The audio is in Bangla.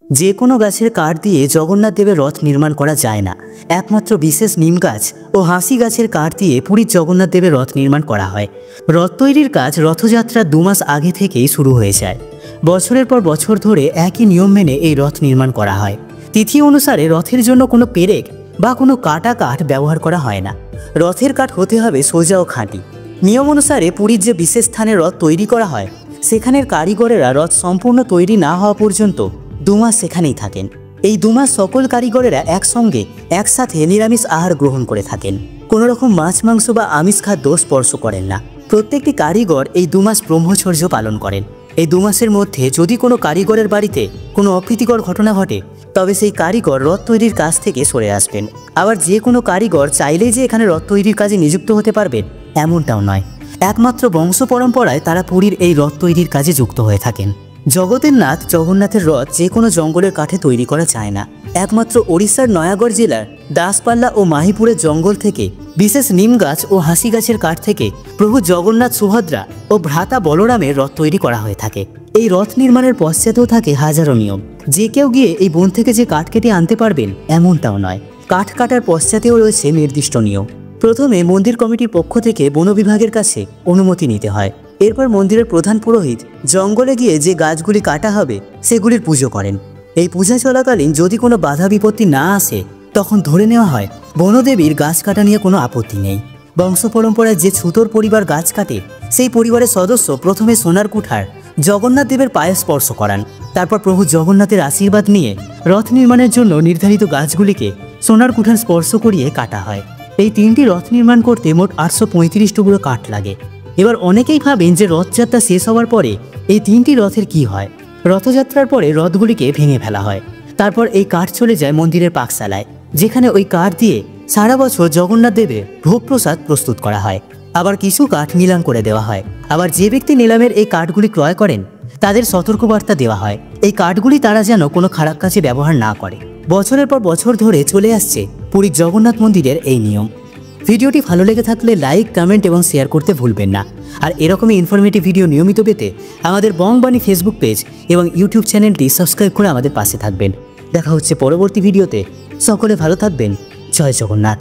যে কোনো গাছের কাঠ দিয়ে জগন্নাথ দেবের রথ নির্মাণ করা যায় না। একমাত্র বিশেষ নিম গাছ ও হাসি গাছের কাঠ দিয়ে পুরীর জগন্নাথ দেবের রথ নির্মাণ করা হয়। রথ তৈরির কাজ রথযাত্রার 2 মাস আগে থেকেই শুরু হয়ে যায়। বছরের পর বছর ধরে একই নিয়ম মেনে এই রথ নির্মাণ করা হয়। তিথি অনুসারে রথের জন্য কোনো পেরেক বা কোনো কাটা কাঠ ব্যবহার করা হয় না। রথের কাঠ হতে হবে সোজা ও খাঁটি। নিয়ম অনুসারে পুরীর যে বিশেষ স্থানে রথ তৈরি করা হয় সেখানের কারিগরেরা রথ সম্পূর্ণ তৈরি না হওয়া পর্যন্ত 2 মাস সেখানেই থাকেন। এই 2 মাস সকল কারিগরেরা একসঙ্গে একসাথে নিরামিষ আহার গ্রহণ করে থাকেন। কোনো রকম মাছ মাংস বা আমিষ খাদ্য স্পর্শ করেন না। প্রত্যেকটি কারিগর এই 2 মাস ব্রহ্মচর্য পালন করেন। এই 2 মাসের মধ্যে যদি কোনো কারিগরের বাড়িতে কোনো অপ্রীতিকর ঘটনা ঘটে তবে সেই কারিগর রথ তৈরির কাজ থেকে সরে আসবেন। আবার যে কোনো কারিগর চাইলেই যে এখানে রথ তৈরির কাজে নিযুক্ত হতে পারবেন এমনটাও নয়। একমাত্র বংশ পরম্পরায় তারা পুরীর এই রথ তৈরির কাজে যুক্ত হয়ে থাকেন। জগতের নাথ জগন্নাথের রথ যে কোনো জঙ্গলের কাঠে তৈরি করা যায় না। একমাত্র ওড়িশার নয়াগড় জেলার দাসপাল্লা ও মাহিপুরের জঙ্গল থেকে বিশেষ নিম গাছ ও হাসি গাছের কাঠ থেকে প্রভু জগন্নাথ, সুভদ্রা ও ভ্রাতা বলরামের রথ তৈরি করা হয়ে থাকে। এই রথ নির্মাণের পশ্চাতেও থাকে হাজারো নিয়ম। যে কেউ গিয়ে এই বন থেকে যে কাঠ কেটে আনতে পারবেন এমনটাও নয়। কাঠ কাটার পশ্চাতেও রয়েছে নির্দিষ্ট নিয়ম। প্রথমে মন্দির কমিটির পক্ষ থেকে বন বিভাগের কাছে অনুমতি নিতে হয়। এরপর মন্দিরের প্রধান পুরোহিত জঙ্গলে গিয়ে যে গাছগুলি কাটা হবে সেগুলির পুজো করেন। এই পূজা চলাকালীন যদি কোনো বাধা বিপত্তি না আসে তখন ধরে নেওয়া হয় বনদেবীর গাছ কাটা নিয়ে কোনো আপত্তি নেই। বংশ পরম্পরায় যে ছুতোর পরিবার গাছ কাটে সেই পরিবারের সদস্য প্রথমে সোনার কুঠার জগন্নাথ দেবের পায়ে স্পর্শ করান। তারপর প্রভু জগন্নাথের আশীর্বাদ নিয়ে রথ নির্মাণের জন্য নির্ধারিত গাছগুলিকে সোনার কুঠার স্পর্শ করিয়ে কাটা হয়। এই 3টি রথ নির্মাণ করতে মোট 835 টুকরো কাঠ লাগে। এবার অনেকেই ভাবেন যে রথযাত্রা শেষ হওয়ার পরে এই 3টি রথের কি হয়। রথযাত্রার পরে রথগুলিকে ভেঙে ফেলা হয়। তারপর এই কাঠ চলে যায় মন্দিরের পাকশালায়, যেখানে ওই কাঠ দিয়ে সারা বছর জগন্নাথ দেবের ভোগ প্রসাদ প্রস্তুত করা হয়। আবার কিছু কাঠ নিলাম করে দেওয়া হয়। আবার যে ব্যক্তি নিলামের এই কাঠগুলি ক্রয় করেন তাদের সতর্কবার্তা দেওয়া হয় এই কাঠগুলি তারা যেন কোনো খারাপ কাজে ব্যবহার না করে। বছরের পর বছর ধরে চলে আসছে পুরীর জগন্নাথ মন্দিরের এই নিয়ম। ভিডিওটি ভালো লেগে থাকলে লাইক, কমেন্ট এবং শেয়ার করতে ভুলবেন না। আর এরকমই ইনফরমেটিভ ভিডিও নিয়মিত পেতে আমাদের বংবাণী ফেসবুক পেজ এবং ইউটিউব চ্যানেলটি সাবস্ক্রাইব করে আমাদের পাশে থাকবেন। দেখা হচ্ছে পরবর্তী ভিডিওতে। সকলে ভালো থাকবেন। জয় জগন্নাথ।